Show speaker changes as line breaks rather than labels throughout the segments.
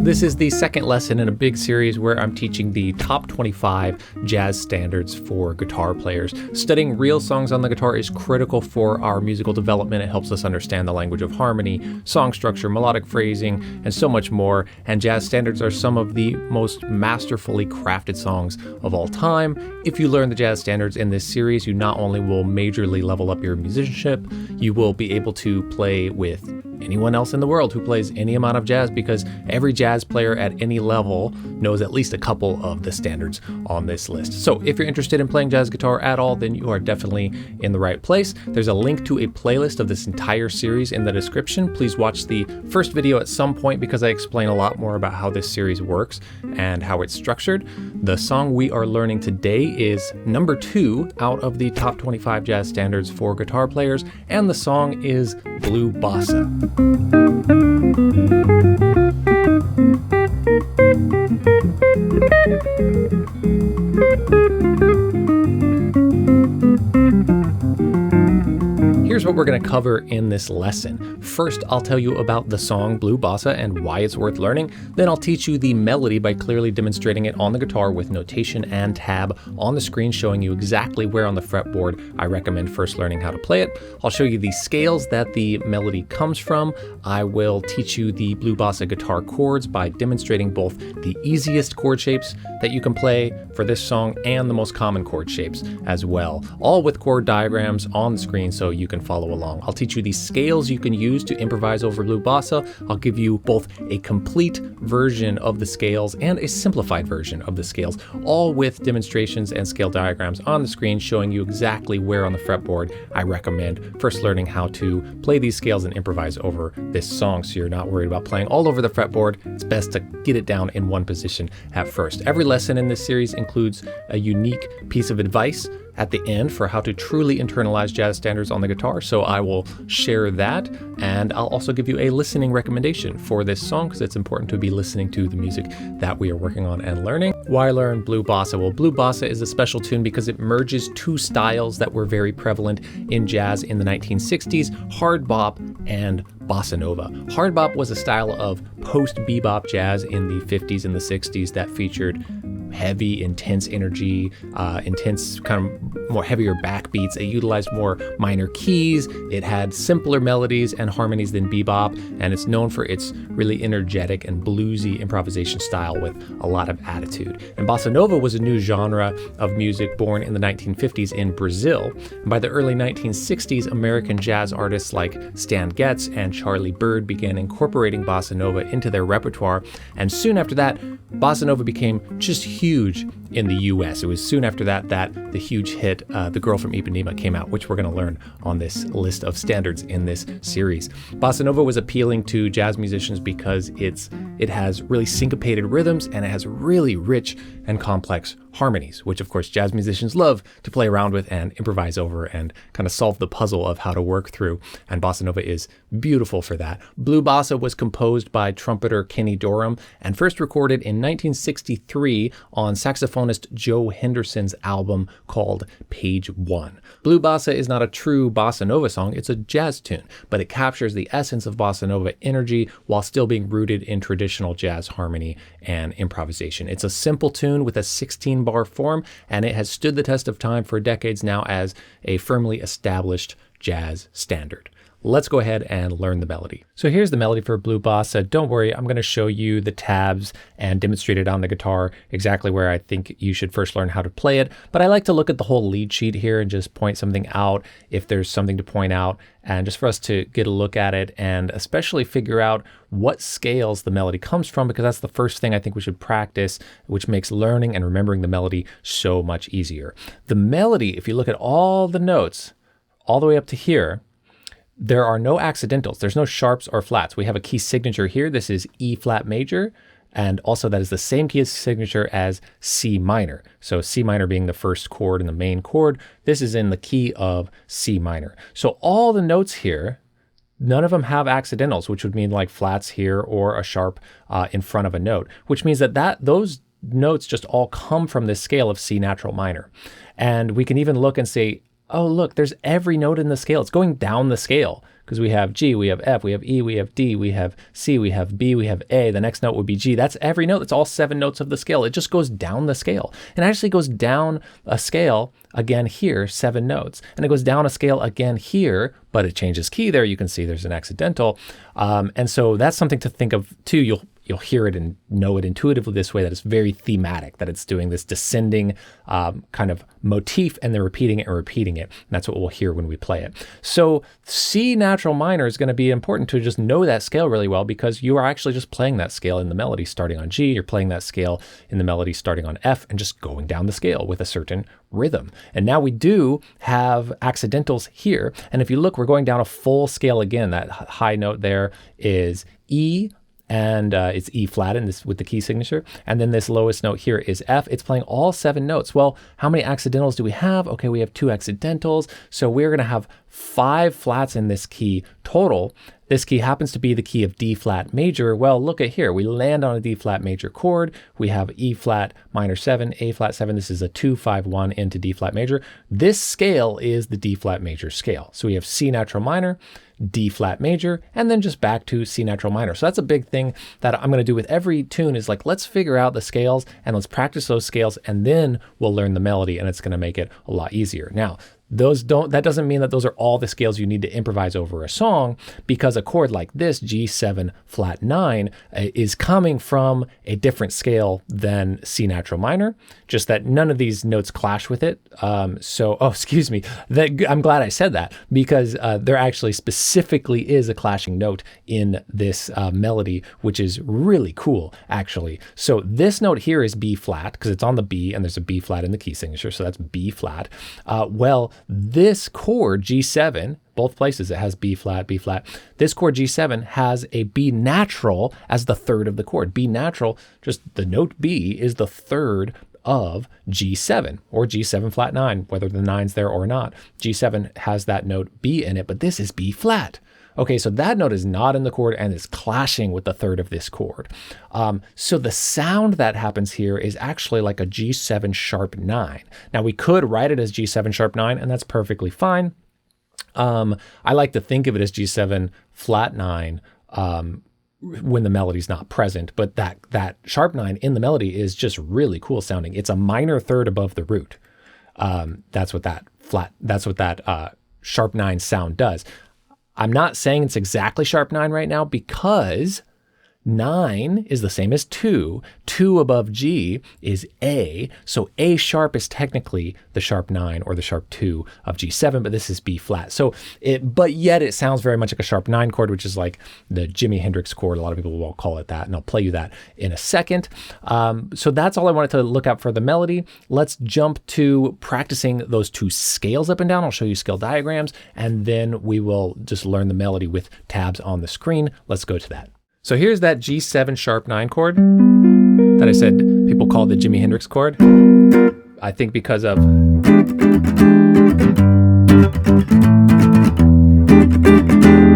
This is the second lesson in a big series where I'm teaching the top 25 jazz standards for guitar players. Studying real songs on the guitar is critical for our musical development. It helps us understand the language of harmony, song structure, melodic phrasing, and so much more. And jazz standards are some of the most masterfully crafted songs of all time. If you learn the jazz standards in this series, you not only will majorly level up your musicianship, you will be able to play with anyone else in the world who plays any amount of jazz, because every jazz player at any level knows at least a couple of the standards on this list. So if you're interested in playing jazz guitar at all, then you are definitely in the right place. There's a link to a playlist of this entire series in the description. Please watch the first video at some point because I explain a lot more about how this series works and how it's structured. The song we are learning today is number 2 out of the top 25 jazz standards for guitar players, and the song is Blue Bossa. Here's what we're going to cover in this lesson. First, I'll tell you about the song Blue Bossa and why it's worth learning. Then I'll teach you the melody by clearly demonstrating it on the guitar with notation and tab on the screen, showing you exactly where on the fretboard I recommend first learning how to play it. I'll show you the scales that the melody comes from. I will teach you the Blue Bossa guitar chords by demonstrating both the easiest chord shapes that you can play for this song and the most common chord shapes as well, all with chord diagrams on the screen so you can follow along. I'll teach you the scales you can use to improvise over Blue Bossa. I'll give you both a complete version of the scales and a simplified version of the scales, all with demonstrations and scale diagrams on the screen showing you exactly where on the fretboard I recommend first learning how to play these scales and improvise over this song, so you're not worried about playing all over the fretboard. It's best to get it down in one position at first. Every lesson in this series includes a unique piece of advice at the end for how to truly internalize jazz standards on the guitar, so I will share that, and I'll also give you a listening recommendation for this song because it's important to be listening to the music that we are working on and learning. Why learn Blue Bossa? Well, Blue Bossa is a special tune because it merges two styles that were very prevalent in jazz in the 1960s, hard bop and bossa nova. Hard bop was a style of post-bebop jazz in the 50s and the 60s that featured heavy, intense energy, intense kind of more heavier backbeats. It utilized more minor keys. It had simpler melodies and harmonies than bebop, and it's known for its really energetic and bluesy improvisation style with a lot of attitude. And bossa nova was a new genre of music born in the 1950s in Brazil. And by the early 1960s, American jazz artists like Stan Getz and Charlie Byrd began incorporating bossa nova into their repertoire, and soon after that, bossa nova became just huge in the US. It was soon after that that the huge hit The Girl from Ipanema came out, which we're going to learn on this list of standards in this series. Bossa nova was appealing to jazz musicians because it has really syncopated rhythms and it has really rich and complex harmonies, which of course jazz musicians love to play around with and improvise over and kind of solve the puzzle of how to work through, and bossa nova is beautiful for that. Blue Bossa was composed by trumpeter Kenny Dorham and first recorded in 1963 on saxophonist Joe Henderson's album called Page One. Blue Bossa is not a true bossa nova song, it's a jazz tune, but it captures the essence of bossa nova energy while still being rooted in traditional jazz harmony and improvisation. It's a simple tune with a 16-bar form, and it has stood the test of time for decades now as a firmly established jazz standard. Let's go ahead and learn the melody. So here's the melody for Blue Bossa. Don't worry, I'm going to show you the tabs and demonstrate it on the guitar exactly where I think you should first learn how to play it. But I like to look at the whole lead sheet here and just point something out if there's something to point out, and just for us to get a look at it and especially figure out what scales the melody comes from, because that's the first thing I think we should practice, which makes learning and remembering the melody so much easier. The melody, if you look at all the notes all the way up to here, there are no accidentals. There's no sharps or flats. We have a key signature here. This is E flat major, and also that is the same key signature as C minor. So C minor being the first chord and the main chord, this is in the key of C minor. So all the notes here, none of them have accidentals, which would mean like flats here or a sharp in front of a note, which means that those notes just all come from this scale of C natural minor. And we can even look and say, oh, look, there's every note in the scale. It's going down the scale because we have G, we have F, we have E, we have D, we have C, we have B, we have A. The next note would be G. That's every note. That's all 7 notes of the scale. It just goes down the scale. And actually goes down a scale again here, 7 notes. And it goes down a scale again here, but it changes key there. You can see there's an accidental. And so that's something to think of too. You'll hear it and know it intuitively this way, that it's very thematic, that it's doing this descending kind of motif and then repeating it and repeating it. And that's what we'll hear when we play it. So C natural minor is going to be important to just know that scale really well, because you are actually just playing that scale in the melody starting on G. You're playing that scale in the melody starting on F and just going down the scale with a certain rhythm. And now we do have accidentals here. And if you look, we're going down a full scale again. That high note there is E, and it's E flat in this with the key signature. And then this lowest note here is F. It's playing all 7 notes. Well, how many accidentals do we have? Okay, we have 2 accidentals. So we're going to have 5 flats in this key total. This key happens to be the key of D flat major. Well, look at here. We land on a D flat major chord. We have E flat minor 7, A flat 7. This is a 2, 5, 1 into D flat major. This scale is the D flat major scale. So we have C natural minor, D flat major, and then just back to C natural minor. So that's a big thing that I'm going to do with every tune is like, let's figure out the scales and let's practice those scales, and then we'll learn the melody, and it's going to make it a lot easier. Now, that doesn't mean that those are all the scales you need to improvise over a song, because a chord like this, G7 flat 9, is coming from a different scale than C natural minor, just that none of these notes clash with it. Excuse me, I'm glad I said that, because there actually specifically is a clashing note in this melody, which is really cool, actually. So this note here is B flat, because it's on the B, and there's a B flat in the key signature, so that's B flat. This chord, G7, both places it has B flat, B flat. This chord, G7, has a B natural as the third of the chord. B natural, just the note B, is the third of G7, or G7 flat 9, whether the 9's there or not. G7 has that note B in it, but this is B flat. Okay, so that note is not in the chord and is clashing with the third of this chord. So the sound that happens here is actually like a G7 sharp 9. Now we could write it as G7 sharp 9, and that's perfectly fine. I like to think of it as G7 flat 9 when the melody's not present, but that sharp 9 in the melody is just really cool sounding. It's a minor third above the root. That's what that sharp 9 sound does. I'm not saying it's exactly sharp 9 right now, because 9 is the same as 2. 2 above G is A. So A sharp is technically the sharp 9 or the sharp 2 of G7, but this is B flat. But yet it sounds very much like a sharp 9 chord, which is like the Jimi Hendrix chord. A lot of people will call it that, and I'll play you that in a second. So that's all I wanted to look at for the melody. Let's jump to practicing those 2 scales up and down. I'll show you scale diagrams, and then we will just learn the melody with tabs on the screen. Let's go to that. So here's that G7 sharp 9 chord that I said people call the Jimi Hendrix chord. I think because of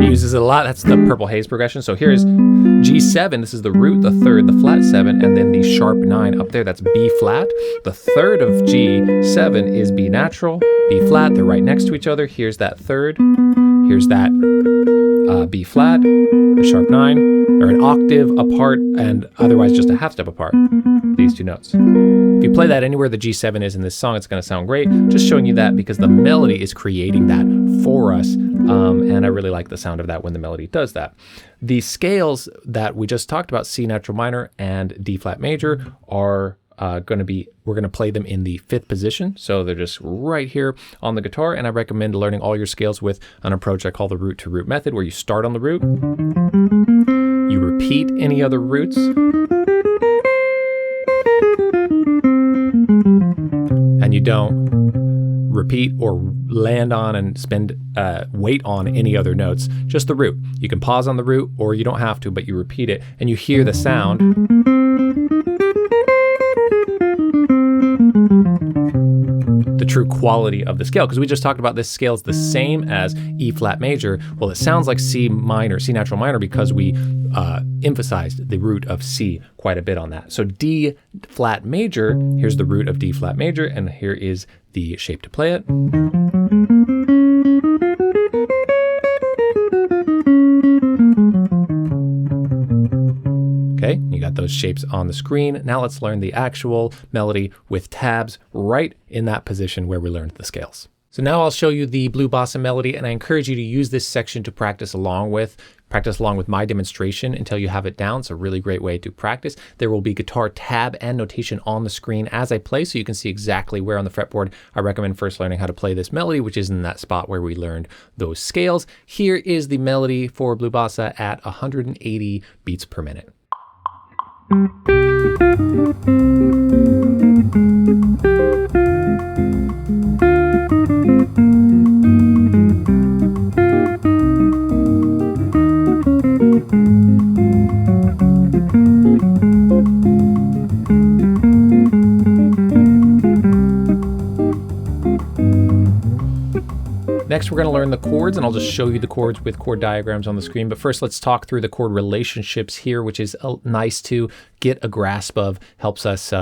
he uses it a lot. That's the purple haze progression. So here's G7. This is the root, the third, the flat 7, and then the sharp 9 up there. That's B flat. The third of G7 is B natural, B flat. They're right next to each other. Here's that third. Here's that B flat, the sharp 9. They're an octave apart and otherwise just a half step apart, these 2 notes. If you play that anywhere the G7 is in this song, it's going to sound great. Just showing you that because the melody is creating that for us, and I really like the sound of that when the melody does that. The scales that we just talked about, C natural minor and D flat major, are we're going to play them in the 5th position. So they're just right here on the guitar. And I recommend learning all your scales with an approach I call the root to root method, where you start on the root, you repeat any other roots, and you don't repeat or land on and spend weight on any other notes, just the root. You can pause on the root or you don't have to, but you repeat it and you hear the sound. The true quality of the scale, because we just talked about this scale is the same as E flat major. Well, it sounds like C minor, C natural minor, because we emphasized the root of C quite a bit on that. So D flat major, here's the root of D flat major, and here is the shape to play it. Okay, you got those shapes on the screen. Now let's learn the actual melody with tabs right in that position where we learned the scales. So now I'll show you the Blue Bossa melody, and I encourage you to use this section to practice along with my demonstration until you have it down. It's a really great way to practice. There will be guitar tab and notation on the screen as I play, so you can see exactly where on the fretboard. I recommend first learning how to play this melody, which is in that spot where we learned those scales. Here is the melody for Blue Bossa at 180 beats per minute. Next, we're going to learn the chords, and I'll just show you the chords with chord diagrams on the screen. But first, let's talk through the chord relationships here, which is nice to get a grasp of, helps us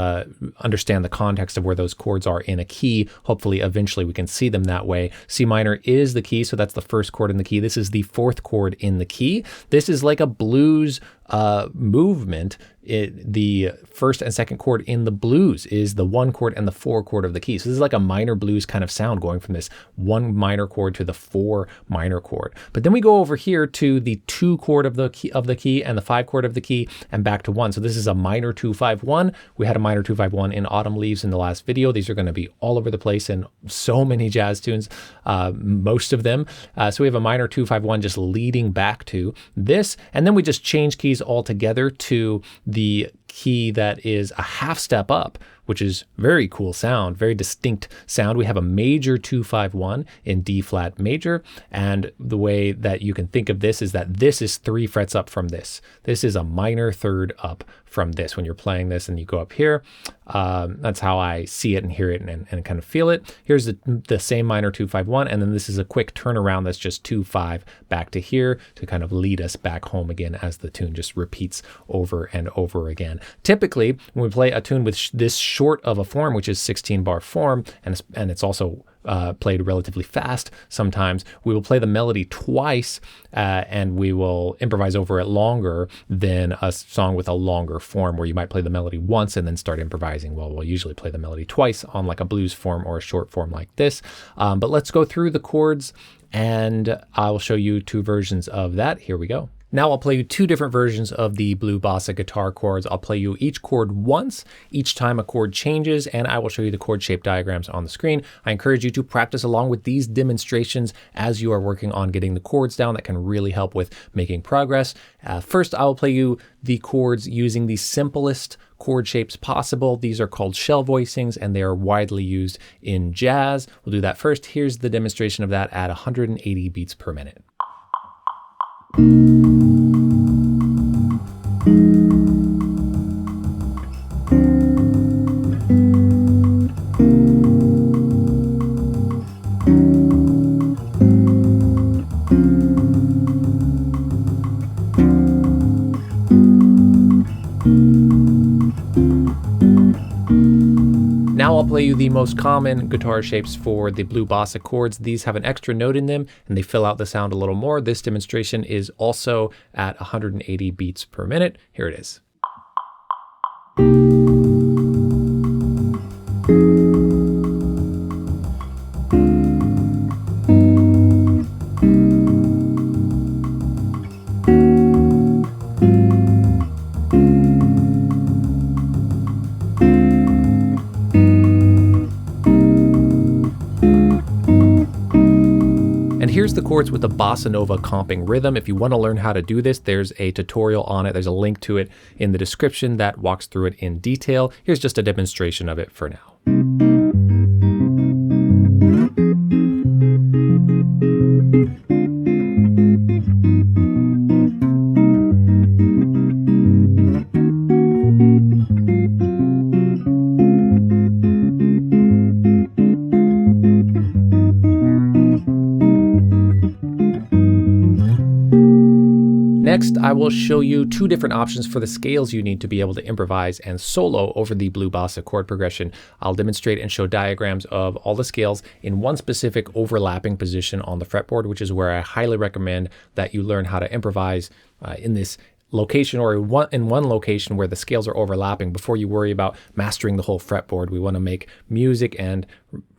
understand the context of where those chords are in a key. Hopefully, eventually, we can see them that way. C minor is the key, so that's the first chord in the key. This is the fourth chord in the key. This is like a blues movement. The first and second chord in the blues is the 1 chord and the 4 chord of the key. So this is like a minor blues kind of sound going from this 1 minor chord to the 4 minor chord. But then we go over here to the 2 chord of the key and the 5 chord of the key and back to 1. So this is a minor 2-5-1. We had a minor 2-5-1 in Autumn Leaves in the last video. These are going to be all over the place in so many jazz tunes, most of them. So we have a minor 2-5-1 just leading back to this, and then we just change keys altogether to the key that is a half step up, which is very cool sound, very distinct sound. We have a major 2-5-1 in D flat major, and the way that you can think of this is that this is 3 frets up from this. This is a minor third up from this when you're playing this and you go up here. That's how I see it and hear it and kind of feel it. Here's the same minor 2-5-1, and then this is a quick turnaround that's just 2-5 back to here to kind of lead us back home again as the tune just repeats over and over again. Typically, when we play a tune with this short of a form, which is 16-bar form, and it's also played relatively fast sometimes, we will play the melody twice and we will improvise over it longer than a song with a longer form where you might play the melody once and then start improvising. Well, we'll usually play the melody twice on like a blues form or a short form like this. But let's go through the chords and I will show you 2 versions of that. Here we go. Now I'll play you 2 different versions of the Blue Bossa guitar chords. I'll play you each chord once, each time a chord changes, and I will show you the chord shape diagrams on the screen. I encourage you to practice along with these demonstrations as you are working on getting the chords down. That can really help with making progress. First, I will play you the chords using the simplest chord shapes possible. These are called shell voicings, and they are widely used in jazz. We'll do that first. Here's the demonstration of that at 180 beats per minute. Now I'll play you the most common guitar shapes for the Blue Bossa chords. These have an extra note in them and they fill out the sound a little more. This demonstration is also at 180 beats per minute. Here it is. Here's the chords with the bossa nova comping rhythm. If you want to learn how to do this, there's a tutorial on it. There's a link to it in the description that walks through it in detail. Here's just a demonstration of it for now. Next, I will show you two different options for the scales you need to be able to improvise and solo over the Blue Bossa chord progression. I'll demonstrate and show diagrams of all the scales in one specific overlapping position on the fretboard, which is where I highly recommend that you learn how to improvise in this location, or in one location where the scales are overlapping before you worry about mastering the whole fretboard. We want to make music and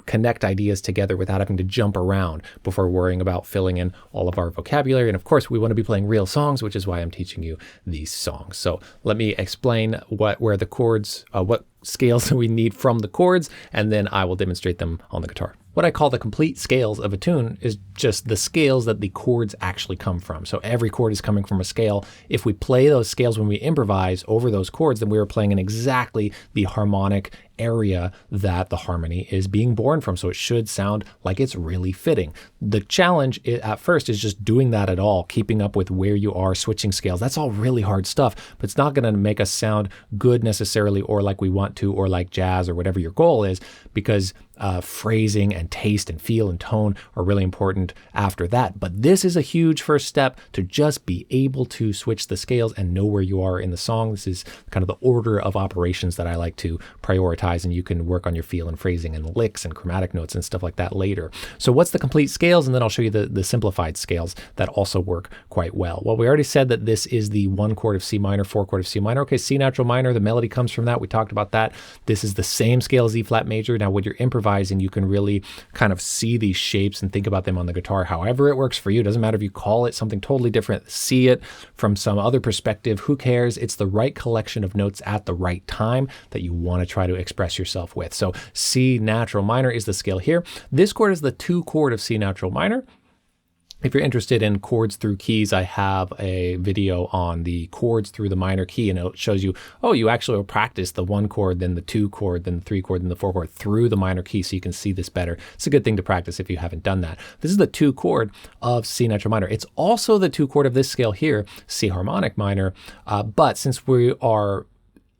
connect ideas together without having to jump around before worrying about filling in all of our vocabulary. And of course, we want to be playing real songs, which is why I'm teaching you these songs. So let me explain where the chords, what scales we need from the chords, and then I will demonstrate them on the guitar. What I call the complete scales of a tune is just the scales that the chords actually come from. So every chord is coming from a scale. If we play those scales when we improvise over those chords, then we are playing in exactly the harmonic area that the harmony is being born from. So it should sound like it's really fitting. The challenge at first is just doing that at all, keeping up with where you are, switching scales. That's all really hard stuff, but it's not going to make us sound good necessarily, or like we want to, or like jazz, or whatever your goal is, because phrasing and taste and feel and tone are really important after that. But this is a huge first step to just be able to switch the scales and know where you are in the song. This is kind of the order of operations that I like to prioritize, and you can work on your feel and phrasing and licks and chromatic notes and stuff like that later. So what's the complete scales? And then I'll show you the simplified scales that also work quite well. Well, we already said that this is the 1 chord of C minor, 4 chord of C minor. Okay, C natural minor, the melody comes from that. We talked about that. This is the same scale as E flat major. Now, when you're improvising, you can really kind of see these shapes and think about them on the guitar however it works for you. It doesn't matter if you call it something totally different, see it from some other perspective, who cares? It's the right collection of notes at the right time that you want to try to express yourself with. So C natural minor is the scale here. This chord is the 2 chord of C natural minor. If you're interested in chords through keys, I have a video on the chords through the minor key, and it shows you, oh, you actually will practice the 1 chord, then the 2 chord, then the 3 chord, then the 4 chord through the minor key, so you can see this better. It's a good thing to practice if you haven't done that. This is the 2 chord of C natural minor. It's also the 2 chord of this scale here, C harmonic minor, but since we are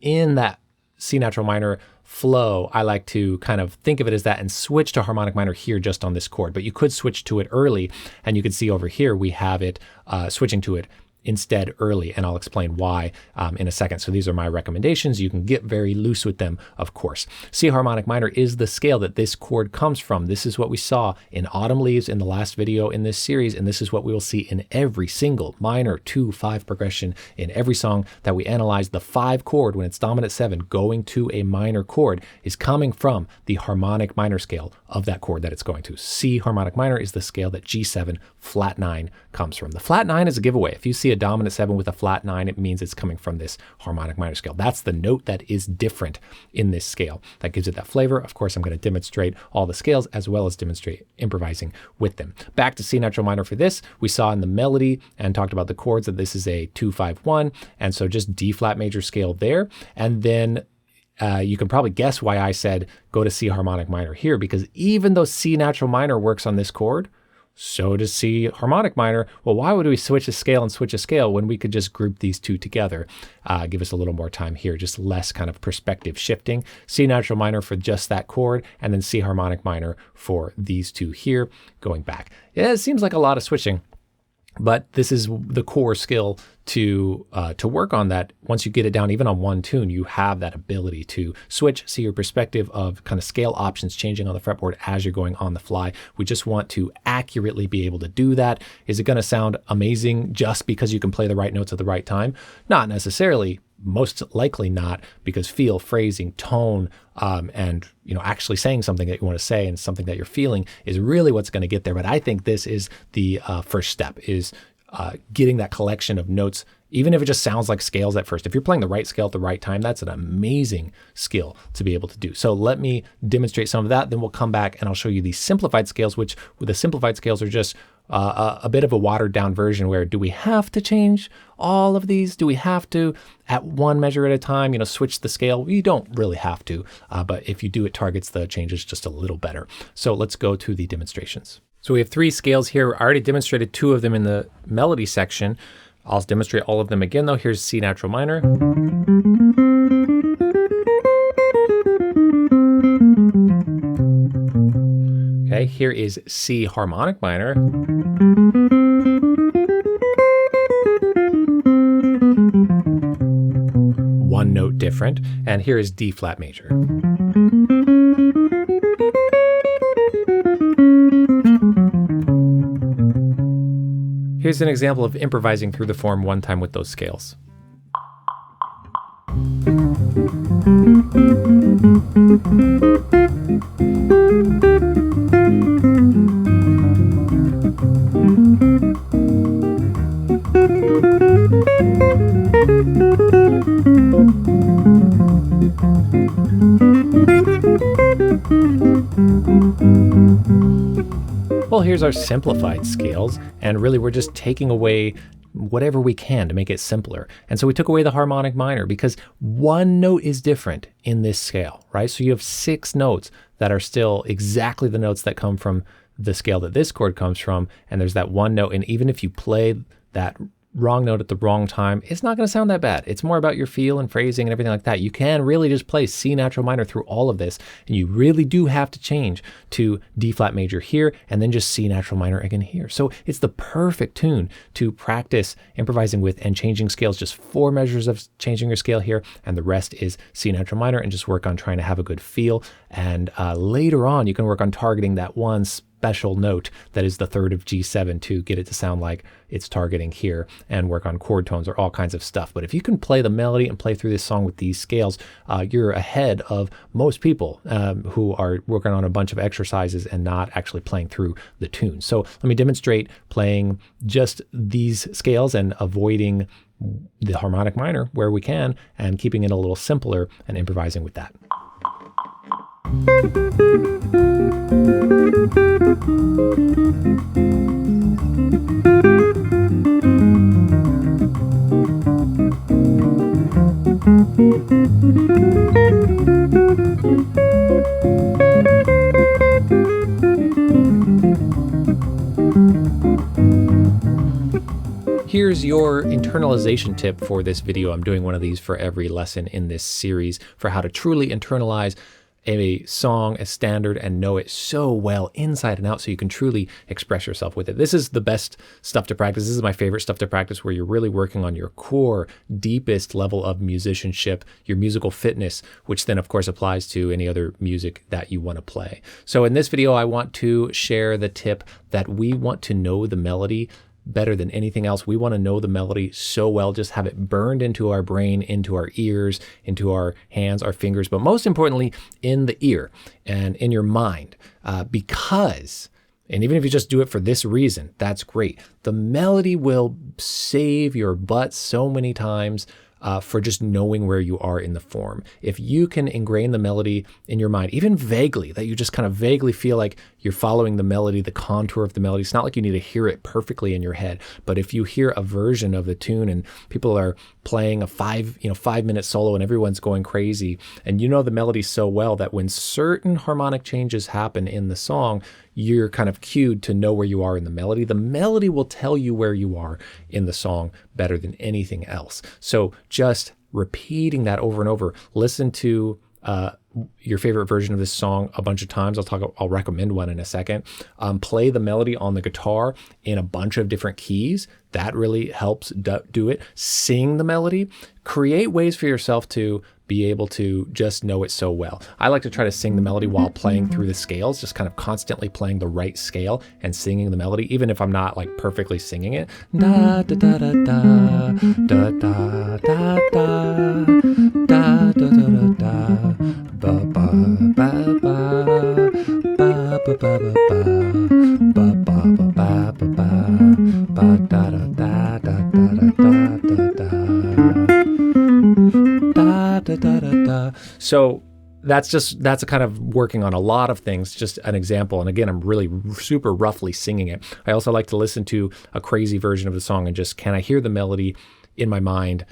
in that C natural minor flow, I like to kind of think of it as that and switch to harmonic minor here just on this chord. But you could switch to it early, and you can see over here we have it switching to it instead early, and I'll explain why in a second. So these are my recommendations. You can get very loose with them, of course. C harmonic minor is the scale that this chord comes from. This is what we saw in Autumn Leaves in the last video in this series, and this is what we will see in every single minor 2-5 progression in every song that we analyze. The 5 chord, when it's dominant 7 going to a minor chord, is coming from the harmonic minor scale of that chord that it's going to. C harmonic minor is the scale that G7 flat 9 comes from. The flat 9 is a giveaway. If you see a dominant 7 with a flat 9, it means it's coming from this harmonic minor scale. That's the note that is different in this scale. That gives it that flavor. Of course, I'm going to demonstrate all the scales as well as demonstrate improvising with them. Back to C natural minor for this. We saw in the melody and talked about the chords that this is a 2-5-1, and so just D flat major scale there. And then you can probably guess why I said go to C harmonic minor here, because even though C natural minor works on this chord, so does C harmonic minor. Well, why would we switch a scale and switch a scale when we could just group these two together? Give us a little more time here, just less kind of perspective shifting. C natural minor for just that chord, and then C harmonic minor for these two here, going back. Yeah, it seems like a lot of switching, but this is the core skill to work on that. Once you get it down, even on one tune, you have that ability to switch, see your perspective of kind of scale options changing on the fretboard as you're going on the fly. We just want to accurately be able to do that. Is it going to sound amazing just because you can play the right notes at the right time? Not necessarily. Most likely not, because feel, phrasing, tone, and actually saying something that you want to say and something that you're feeling is really what's going to get there. But I think this is the first step, is getting that collection of notes, even if it just sounds like scales at first. If you're playing the right scale at the right time, that's an amazing skill to be able to do. So let me demonstrate some of that, then we'll come back and I'll show you the simplified scales, which the simplified scales are just a bit of a watered down version where, do we have to change all of these? Do we have to, at one measure at a time, switch the scale? You don't really have to, but if you do, it targets the changes just a little better. So let's go to the demonstrations. So we have 3 scales here. I already demonstrated 2 of them in the melody section. I'll demonstrate all of them again though. Here's C natural minor. Okay, here is C harmonic minor. different. And here is D flat major. Here's an example of improvising through the form one time with those scales. Well, here's our simplified scales, and really we're just taking away whatever we can to make it simpler. And so we took away the harmonic minor because one note is different in this scale, right? So you have 6 notes that are still exactly the notes that come from the scale that this chord comes from, and there's that one note, and even if you play that wrong note at the wrong time, it's not going to sound that bad. It's more about your feel and phrasing and everything like that. You can really just play C natural minor through all of this, and you really do have to change to D flat major here and then just C natural minor again here. So it's the perfect tune to practice improvising with and changing scales, just 4 measures of changing your scale here, and the rest is C natural minor, and just work on trying to have a good feel. And later on, you can work on targeting that one special note that is the 3rd of G7 to get it to sound like it's targeting here, and work on chord tones or all kinds of stuff. But if you can play the melody and play through this song with these scales, you're ahead of most people who are working on a bunch of exercises and not actually playing through the tune. So let me demonstrate playing just these scales and avoiding the harmonic minor where we can, and keeping it a little simpler and improvising with that. Here's your internalization tip for this video. I'm doing one of these for every lesson in this series for how to truly internalize a song, a standard, and know it so well inside and out so you can truly express yourself with it. This is the best stuff to practice. This is my favorite stuff to practice, where you're really working on your core, deepest level of musicianship, your musical fitness, which then of course applies to any other music that you want to play. So in this video, I want to share the tip that we want to know the melody better than anything else. We want to know the melody so well, just have it burned into our brain, into our ears, into our hands, our fingers, but most importantly, in the ear and in your mind. Because, and even if you just do it for this reason, that's great. The melody will save your butt so many times for just knowing where you are in the form. If you can ingrain the melody in your mind, even vaguely, that you just kind of vaguely feel like you're following the melody, the contour of the melody. It's not like you need to hear it perfectly in your head, but if you hear a version of the tune and people are playing a 5-minute solo and everyone's going crazy, and you know the melody so well that when certain harmonic changes happen in the song, you're kind of cued to know where you are in the melody. The melody will tell you where you are in the song better than anything else. So just repeating that over and over. Listen to your favorite version of this song a bunch of times. I'll recommend one in a second. Play the melody on the guitar in a bunch of different keys. That really helps do it. Sing the melody. Create ways for yourself to be able to just know it so well. I like to try to sing the melody while playing through the scales, just kind of constantly playing the right scale and singing the melody, even if I'm not like perfectly singing it. Da da da da da da da da da da da da da ba ba ba ba ba ba ba ba ba ba ba ba da da da da da da da da. So that's a kind of working on a lot of things, just an example. And again, I'm really super roughly singing it. I also like to listen to a crazy version of the song and just, can I hear the melody in my mind,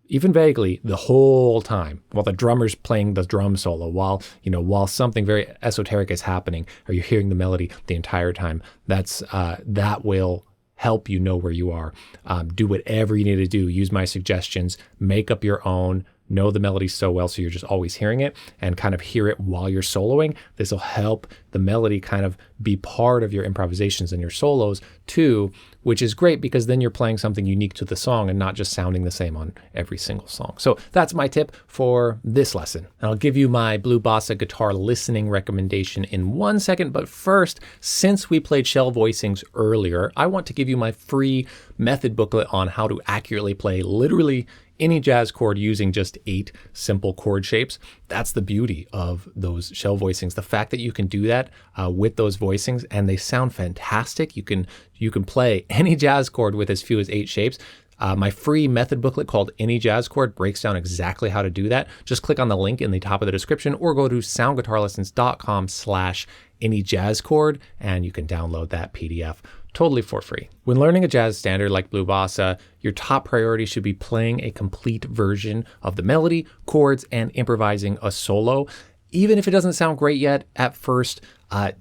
even vaguely, the whole time while the drummer's playing the drum solo, while something very esoteric is happening, or you're hearing the melody the entire time. That will help you know where you are. Do whatever you need to do. Use my suggestions, make up your own know the melody so well so you're just always hearing it and kind of hear it while you're soloing. This will help the melody kind of be part of your improvisations and your solos too, which is great because then you're playing something unique to the song and not just sounding the same on every single song. So that's my tip for this lesson. And I'll give you my Blue Bossa guitar listening recommendation in 1 second, but first, since we played shell voicings earlier, I want to give you my free method booklet on how to accurately play literally any jazz chord using just 8 simple chord shapes. That's the beauty of those shell voicings. The fact that you can do that with those voicings and they sound fantastic. You can play any jazz chord with as few as 8 shapes. My free method booklet called Any Jazz Chord breaks down exactly how to do that. Just click on the link in the top of the description or go to soundguitarlessons.com/anyjazzchord and you can download that PDF totally for free. When learning a jazz standard like Blue Bossa, your top priority should be playing a complete version of the melody, chords, and improvising a solo. Even if it doesn't sound great yet at first,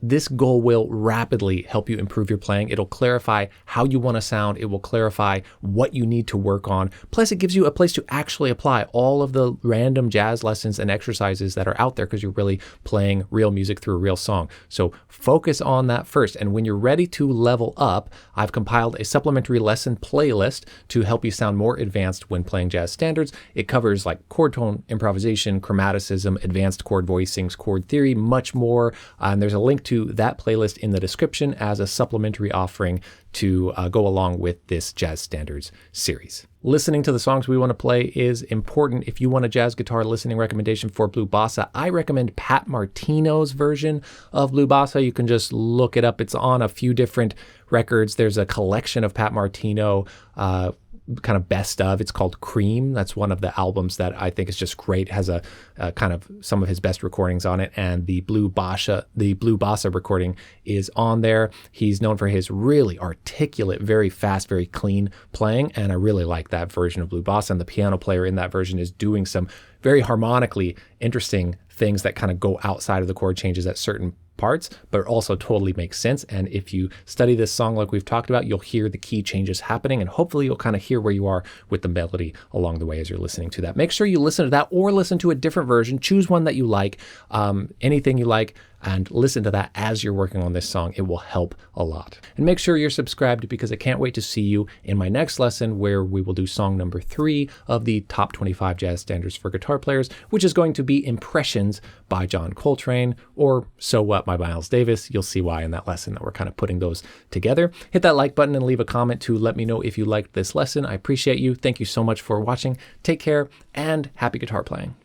this goal will rapidly help you improve your playing. It'll clarify how you want to sound. It will clarify what you need to work on. Plus, it gives you a place to actually apply all of the random jazz lessons and exercises that are out there because you're really playing real music through a real song. So focus on that first. And when you're ready to level up, I've compiled a supplementary lesson playlist to help you sound more advanced when playing jazz standards. It covers like chord tone, improvisation, chromaticism, advanced chord voicings, chord theory, much more. And there's a link to that playlist in the description as a supplementary offering to go along with this Jazz Standards series. Listening to the songs we want to play is important. If you want a jazz guitar listening recommendation for Blue Bossa, I recommend Pat Martino's version of Blue Bossa. You can just look it up. It's on a few different records. There's a collection of Pat Martino kind of best of. It's called Cream. That's one of the albums that I think is just great. It has a kind of some of his best recordings on it, and the Blue Bossa recording is on there. He's known for his really articulate, very fast, very clean playing, and I really like that version of Blue Bossa. And the piano player in that version is doing some very harmonically interesting things that kind of go outside of the chord changes at certain parts, but also totally makes sense. And if you study this song like we've talked about, you'll hear the key changes happening, and hopefully you'll kind of hear where you are with the melody along the way as you're listening to that. Make sure you listen to that or listen to a different version. Choose one that you like, anything you like, and listen to that as you're working on this song. It will help a lot. And make sure you're subscribed because I can't wait to see you in my next lesson where we will do song number 3 of the top 25 jazz standards for guitar players, which is going to be Impressions by John Coltrane, or So What by Miles Davis. You'll see why in that lesson that we're kind of putting those together. Hit that like button and leave a comment to let me know if you liked this lesson. I appreciate you. Thank you so much for watching. Take care and happy guitar playing.